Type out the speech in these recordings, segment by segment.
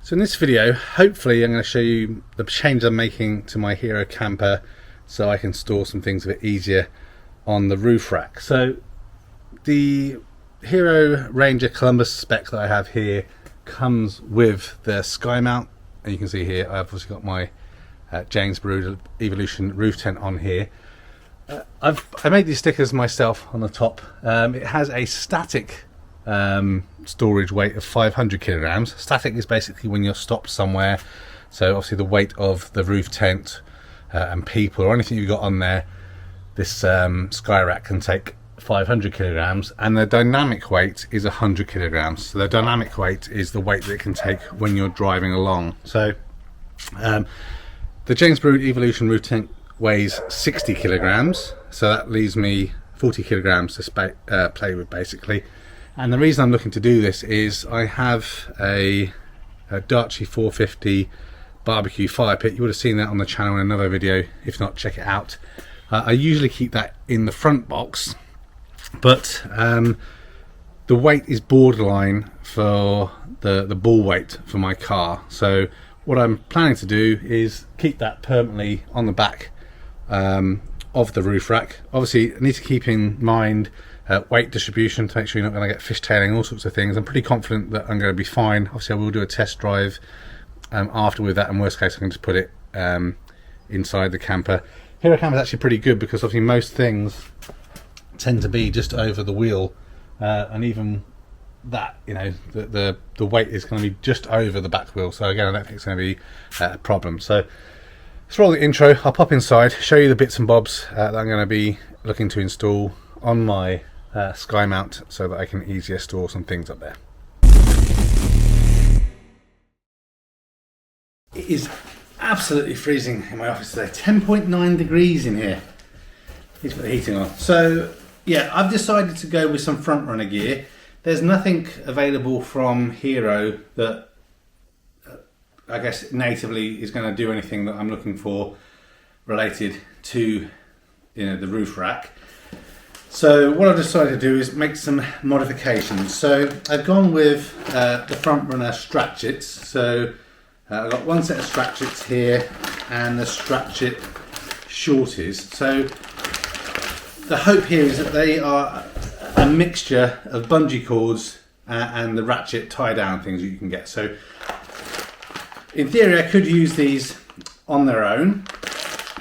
So in this video, hopefully I'm going to show you the change I'm making to my Hero camper so I can store some things a bit easier on the roof rack. So the Hero Ranger Columbus spec that I have here comes with the sky mount, and you can see here I've obviously got my James Brood Evolution roof tent on here. I made these stickers myself on the top. It has a static storage weight of 500 kilograms. Static is basically when you're stopped somewhere, so obviously the weight of the roof tent and people or anything you've got on there, this sky rack can take 500 kilograms, and the dynamic weight is 100 kilograms. So the dynamic weight is the weight that it can take when you're driving along. So the James Brood Evolution roof tent weighs 60 kilograms, so that leaves me 40 kilograms to play with basically. And the reason I'm looking to do this is I have a Darchi 450 barbecue fire pit. You would have seen that on the channel in another video. If not, check it out. I usually keep that in the front box, but the weight is borderline for the ball weight for my car. So what I'm planning to do is keep that permanently on the back of the roof rack. Obviously I need to keep in mind weight distribution to make sure you're not going to get fishtailing, all sorts of things. I'm pretty confident that I'm going to be fine. Obviously I will do a test drive after with that, and worst case I can just put it inside the camper. Hero camper is actually pretty good because obviously most things tend to be just over the wheel, and even that, you know, the weight is going to be just over the back wheel. So again, I don't think it's going to be a problem. So let's roll the intro. I'll pop inside, show you the bits and bobs that I'm going to be looking to install on my sky mount so that I can easier store some things up there. It is absolutely freezing in my office today. 10.9 degrees in here. Need to put the heating on. So yeah, I've decided to go with some front runner gear. There's nothing available from Hero that I guess natively is going to do anything that I'm looking for related to, you know, the roof rack. So what I've decided to do is make some modifications. So I've gone with the front runner Stratchets. So I've got one set of Stratchets here and the Stratchet Shorties. So the hope here is that they are a mixture of bungee cords and the ratchet tie down things you can get. So in theory I could use these on their own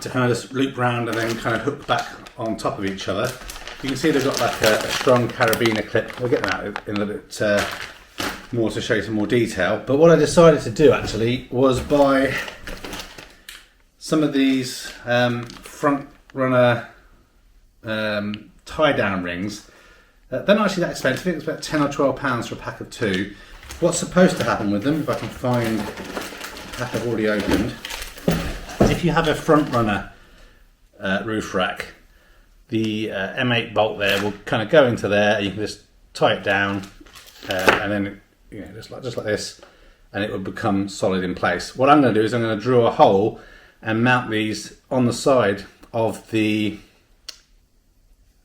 to kind of just loop round and then kind of hook back on top of each other. You can see they've got like a strong carabiner clip. We'll get that out in a little bit more to show you some more detail. But what I decided to do actually was buy some of these front runner tie down rings. They're not actually that expensive. I think it's about 10 or 12 pounds for a pack of 2. What's supposed to happen with them, if I can find the pack I've already opened, is if you have a front runner roof rack, the M8 bolt there will kind of go into there. You can just tie it down, and then, you know, just like this, and it will become solid in place. What I'm going to do is I'm going to drill a hole and mount these on the side of the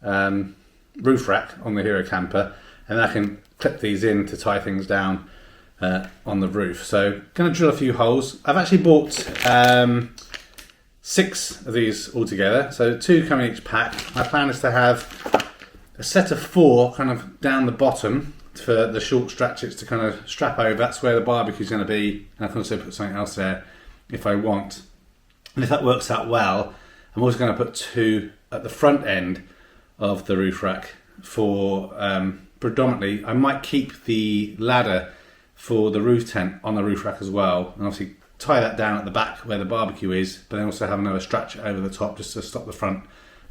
roof rack on the Hero camper, and I can clip these in to tie things down on the roof. So going to drill a few holes. I've actually bought 6 of these altogether, so 2 come in each pack. My plan is to have a set of 4 kind of down the bottom for the short Stratchets to kind of strap over. That's where the barbecue is going to be, and I can also put something else there if I want. And if that works out well, I'm also going to put 2 at the front end of the roof rack for predominantly. I might keep the ladder for the roof tent on the roof rack as well, and obviously tie that down at the back where the barbecue is, but then also have another Stratchet over the top just to stop the front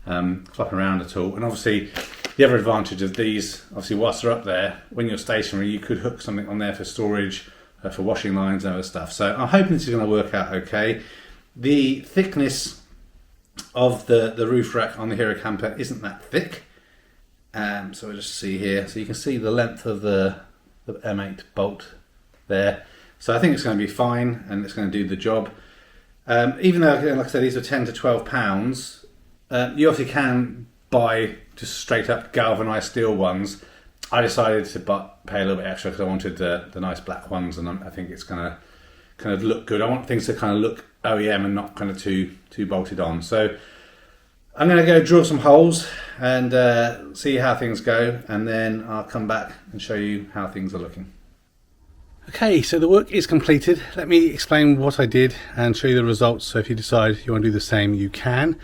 flopping around at all. And obviously the other advantage of these, obviously whilst they're up there, when you're stationary, you could hook something on there for storage, for washing lines and other stuff. So I'm hoping this is going to work out okay. The thickness of the roof rack on the Hero camper isn't that thick, so we'll just see here. So you can see the length of the M8 bolt there. So I think it's going to be fine, and it's going to do the job. Even though, like I said, these are 10 to 12 pounds, you obviously can buy just straight up galvanised steel ones. I decided to pay a little bit extra because I wanted the nice black ones, and I think it's going to kind of look good. I want things to kind of look OEM and not kind of too bolted on. So I'm going to go drill some holes and see how things go, and then I'll come back and show you how things are looking. Okay, so the work is completed. Let me explain what I did and show you the results, so if you decide you want to do the same, you can.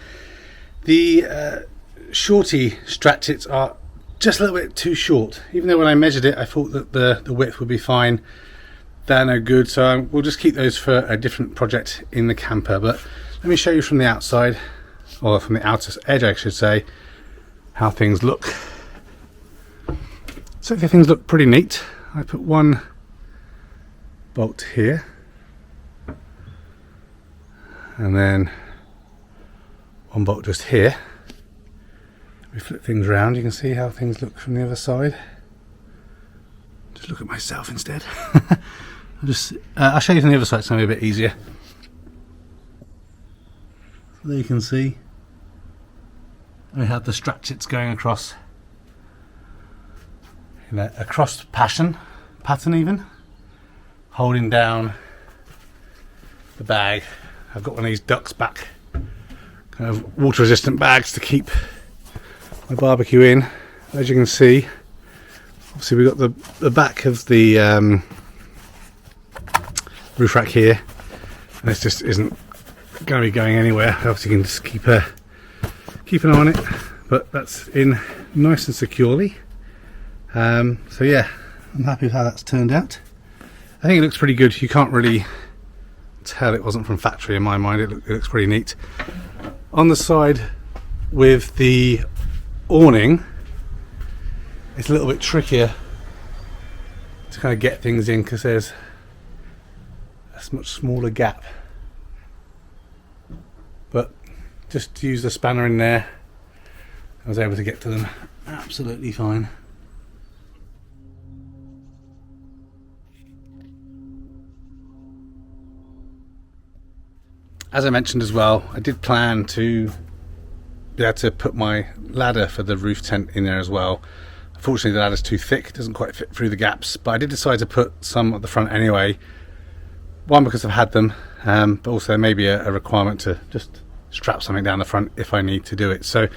The shorty stratchets are just a little bit too short. Even though when I measured it I thought that the width would be fine, they're no good, so we'll just keep those for a different project in the camper. But let me show you from the outside, or from the outer edge I should say, how things look. So the things look pretty neat. I put one bolt here, and then one bolt just here. We flip things around, you can see how things look from the other side. Just look at myself instead. I'll show you from the other side, it's going to be a bit easier. So there you can see we have the stratchets going across in a cross pattern even, holding down the bag. I've got one of these ducks back, kind of water resistant bags to keep my barbecue in. As you can see, obviously we've got the back of the roof rack here, and this just isn't going to be going anywhere. Obviously you can just keep an eye on it, but that's in nice and securely. So yeah, I'm happy with how that's turned out. I think it looks pretty good. You can't really tell it wasn't from factory in my mind. It looks pretty neat. On the side with the awning, it's a little bit trickier to kind of get things in because there's a much smaller gap. But just to use the spanner in there, I was able to get to them absolutely fine. As I mentioned as well, I did plan to be able to put my ladder for the roof tent in there as well. Unfortunately the ladder's too thick, it doesn't quite fit through the gaps, but I did decide to put some at the front anyway. One, because I've had them, but also there may be a requirement to just strap something down the front if I need to do it. So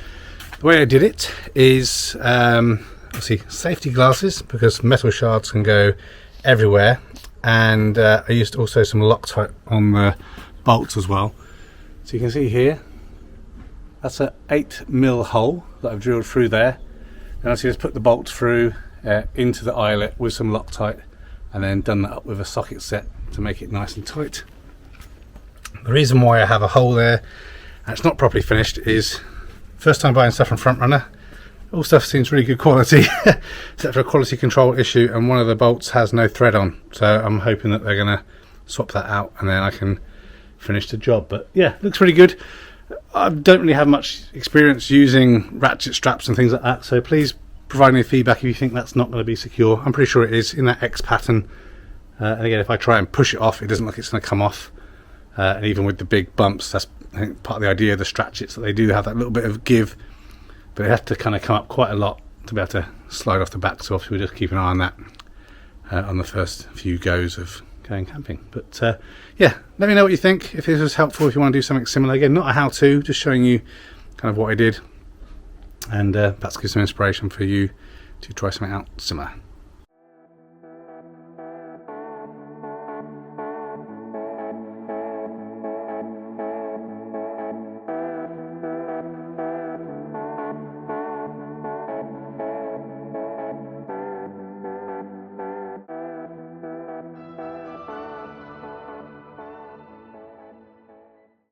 the way I did it is obviously safety glasses, because metal shards can go everywhere, and I used also some Loctite on the bolts as well. So you can see here, that's an 8mm hole that I've drilled through there, and I just put the bolt through into the eyelet with some Loctite, and then done that up with a socket set to make it nice and tight. The reason why I have a hole there and it's not properly finished is, first time buying stuff from Frontrunner, all stuff seems really good quality except for a quality control issue, and one of the bolts has no thread on, so I'm hoping that they're going to swap that out and then I can finish the job. But yeah, looks really good. I don't really have much experience using ratchet straps and things like that, so please provide me feedback if you think that's not going to be secure. I'm pretty sure it is in that X pattern, and again, if I try and push it off, it doesn't look like it's going to come off, and even with the big bumps, that's I think part of the idea of the stratchets, that they do have that little bit of give, but they have to kind of come up quite a lot to be able to slide off the back, so obviously we'll just keep an eye on that on the first few goes of going camping. But yeah, let me know what you think, if this was helpful, if you want to do something similar. Again, not a how-to, just showing you kind of what I did, and perhaps give some inspiration for you to try something out similar.